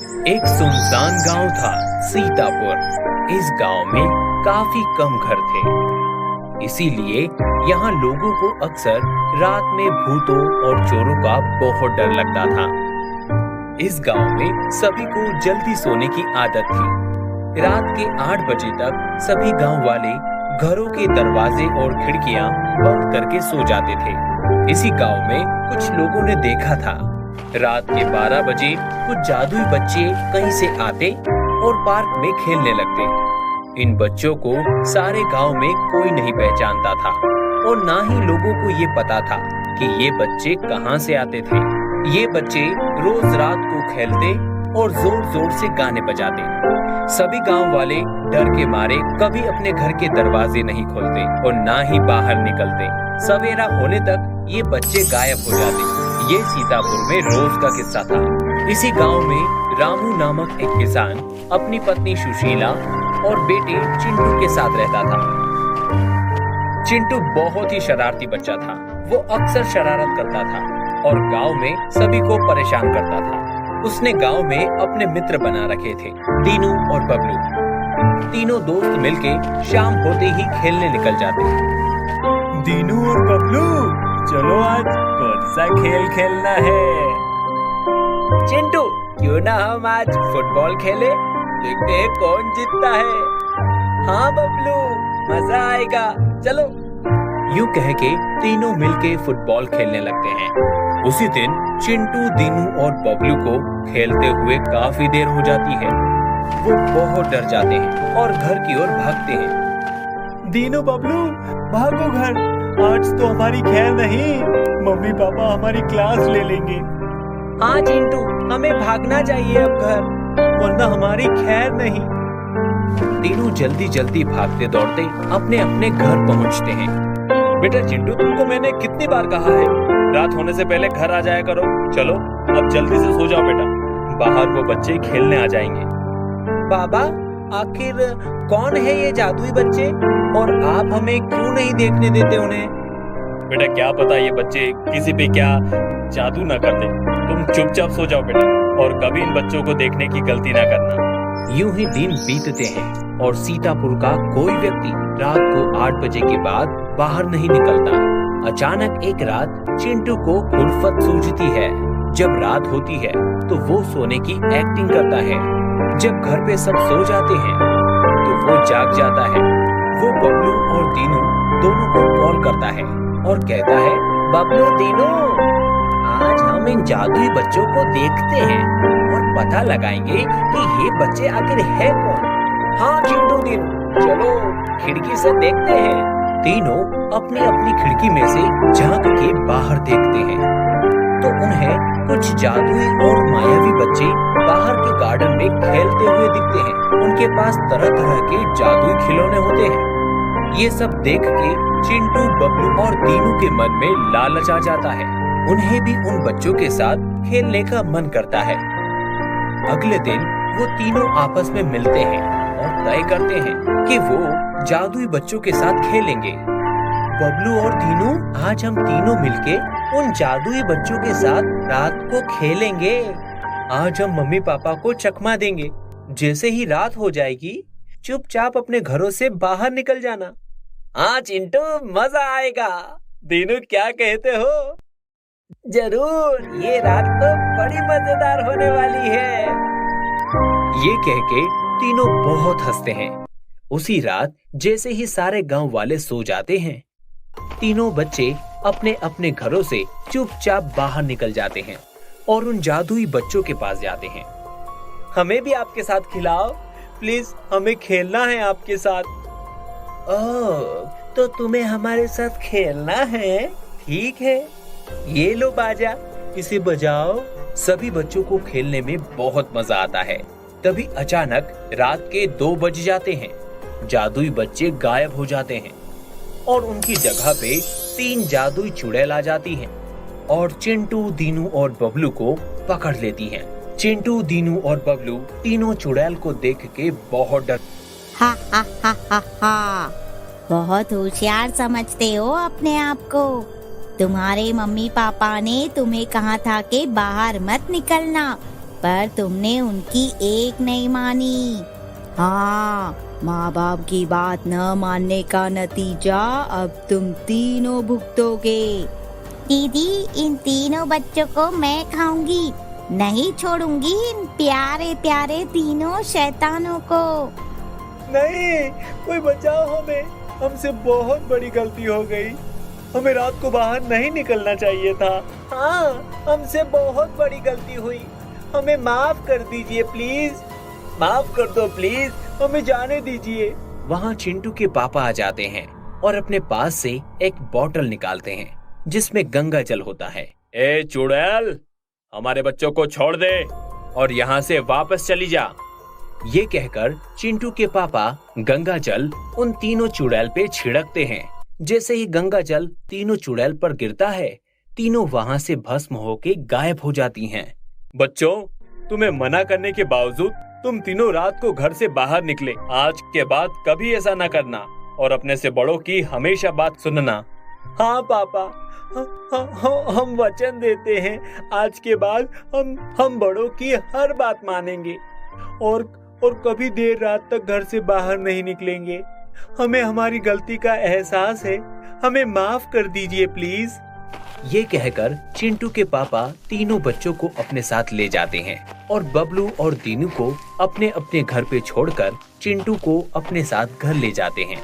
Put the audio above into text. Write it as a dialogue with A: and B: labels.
A: एक सुनसान गांव था, सीतापुर। इस गांव में काफी कम घर थे, इसीलिए यहाँ लोगों को अक्सर रात में भूतों और चोरों का बहुत डर लगता था। इस गांव में सभी को जल्दी सोने की आदत थी। रात के 8 बजे तक सभी गांव वाले घरों के दरवाजे और खिड़कियां बंद करके सो जाते थे। इसी गांव में कुछ लोगों ने देखा था, रात के 12 बजे कुछ जादुई बच्चे कहीं से आते और पार्क में खेलने लगते। इन बच्चों को सारे गांव में कोई नहीं पहचानता था और ना ही लोगों को ये पता था कि ये बच्चे कहां से आते थे। ये बच्चे रोज रात को खेलते और जोर जोर से गाने बजाते। सभी गांव वाले डर के मारे कभी अपने घर के दरवाजे नहीं खोलते और ना ही बाहर निकलते। सवेरा होने तक ये बच्चे गायब हो जाते। ये सीतापुर में रोज का किस्सा था। इसी गांव में रामू नामक एक किसान अपनी पत्नी सुशीला और बेटे चिंटू के साथ रहता था। चिंटू बहुत ही शरारती बच्चा था। वो अक्सर शरारत करता था और गांव में सभी को परेशान करता था। उसने गांव में अपने मित्र बना रखे थे, दीनू और बबलू। तीनों दोस्त मिलके शाम होते ही खेलने निकल जाते।
B: दीनू और बबलू, चलो आज कौन सा खेल खेलना है?
A: चिंटू, क्यों ना हम आज फुटबॉल खेले? देखते हैं कौन जीतता है। हाँ बबलू, मजा आएगा, चलो। यूं कह के तीनों मिलके फुटबॉल खेलने लगते हैं। उसी दिन चिंटू, दीनू और बबलू को खेलते हुए काफी देर हो जाती है। वो बहुत डर जाते हैं और घर की ओर भागते हैं।
B: दीनू, बबलू, भागो घर, आज तो हमारी खैर नहीं। मम्मी पापा हमारी क्लास ले लेंगे।
A: हाँ चिंटू, हमें भागना चाहिए अब घर,
B: वरना हमारी खैर नहीं।
A: तीनों जल्दी जल्दी भागते दौड़ते अपने अपने घर पहुंचते हैं।
B: बेटा चिंटू, तुमको मैंने कितनी बार कहा है, रात होने से पहले घर आ जाया करो। चलो अब जल्दी से सो जाओ बेटा, बाहर वो बच्चे खेलने आ जाएंगे।
A: बाबा, आखिर कौन है ये जादुई बच्चे और आप हमें क्यों नहीं देखने देते उन्हें?
B: बेटा क्या पता ये बच्चे किसी पे क्या जादू ना कर दे। तुम चुपचाप सो जाओ बेटा और कभी इन बच्चों को देखने की गलती ना करना।
A: यूं ही दिन बीतते हैं और सीतापुर का कोई व्यक्ति रात को 8 बजे के बाद बाहर नहीं निकलता। अचानक एक रात चिंटू को उल्फत सूझती है। जब रात होती है तो वो सोने की एक्टिंग करता है। जब घर पे सब सो जाते हैं तो वो जाग जाता है। वो बबलू और दीनू दोनों को कॉल करता है और कहता है, बबलू, दीनू, आज हम इन जादुई बच्चों को देखते हैं और पता लगाएंगे कि ये बच्चे आखिर है कौन। हाँ चिंटू, दीनू, चलो खिड़की से देखते हैं। तीनों अपनी अपनी खिड़की में से झांक के बाहर देखते हैं तो उन्हें कुछ जादुई और मायावी बच्चे बाहर के गार्डन में खेलते हुए दिखते हैं। उनके पास तरह तरह के जादुई खिलौने होते हैं। ये सब देख के चिंटू, बबलू और दीनू के मन में लालच आ जाता है। उन्हें भी उन बच्चों के साथ खेलने का मन करता है। अगले दिन वो तीनों आपस में मिलते हैं और तय करते हैं कि वो जादुई बच्चों के साथ खेलेंगे। बबलू और दीनू, आज हम तीनों मिलके उन जादुई बच्चों के साथ रात को खेलेंगे। आज हम मम्मी पापा को चकमा देंगे। जैसे ही रात हो जाएगी चुपचाप अपने घरों से बाहर निकल जाना। हाँ चिंटू, मजा आएगा।
B: दीनू, क्या कहते हो?
A: जरूर, ये रात तो बड़ी मजेदार होने वाली है। ये कह के तीनों बहुत हंसते हैं। उसी रात जैसे ही सारे गांव वाले सो जाते हैं, तीनों बच्चे अपने अपने घरों से चुपचाप बाहर निकल जाते हैं और उन जादुई बच्चों के पास जाते हैं।
B: हमें भी आपके साथ खिलाओ, प्लीज, हमें खेलना है आपके साथ।
A: ओह, तो तुम्हें हमारे साथ खेलना है? ठीक है, ये लो बाजा, इसे बजाओ। सभी बच्चों को खेलने में बहुत मजा आता है। तभी अचानक रात के 2 बज जाते हैं। जादुई बच्चे गायब हो जाते हैं और उनकी जगह पे 3 जादुई चुड़ैल आ जाती हैं और चिंटू, दीनू और बबलू को पकड़ लेती हैं। चिंटू, दीनू और बबलू तीनों चुड़ैल को देख के बहुत डर।
C: हा हा हा हा हा, बहुत होशियार समझते हो अपने आप को। तुम्हारे मम्मी पापा ने तुम्हें कहा था कि बाहर मत निकलना, पर तुमने उनकी एक नहीं मानी। हाँ, माँ बाप की बात न मानने का नतीजा अब तुम तीनों भुगतोगे। दीदी, इन तीनों बच्चों को मैं खाऊंगी, नहीं छोड़ूंगी इन प्यारे प्यारे तीनों शैतानों को।
B: नहीं, कोई बचाओ हमें, हमसे बहुत बड़ी गलती हो गई। हमें रात को बाहर नहीं निकलना चाहिए था।
D: हाँ, हमसे बहुत बड़ी गलती हुई, हमें माफ कर दीजिए प्लीज। माफ कर दो प्लीज, हमें जाने दीजिए।
A: वहाँ चिंटू के पापा आ जाते हैं और अपने पास से एक बोतल निकालते हैं जिसमें गंगा जल होता है।
B: ए चुड़ैल, हमारे बच्चों को छोड़ दे और यहाँ से वापस चली जा।
A: ये कहकर चिंटू के पापा गंगा जल उन तीनों चुड़ैल पे छिड़कते हैं। जैसे ही गंगा जल तीनों चुड़ैल पर गिरता है, तीनों वहाँ से भस्म होके गायब हो जाती हैं।
B: बच्चों, तुम्हें मना करने के बावजूद तुम तीनों रात को घर से बाहर निकले। आज के बाद कभी ऐसा न करना और अपने से बड़ों की हमेशा बात सुनना।
D: हाँ पापा, हम वचन देते हैं, आज के बाद हम बड़ों की हर बात मानेंगे और कभी देर रात तक घर से बाहर नहीं निकलेंगे। हमें हमारी गलती का एहसास है, हमें माफ कर दीजिए प्लीज।
A: ये कहकर चिंटू के पापा तीनों बच्चों को अपने साथ ले जाते हैं और बबलू और दीनू को अपने अपने घर पे छोड़कर चिंटू को अपने साथ घर ले जाते हैं।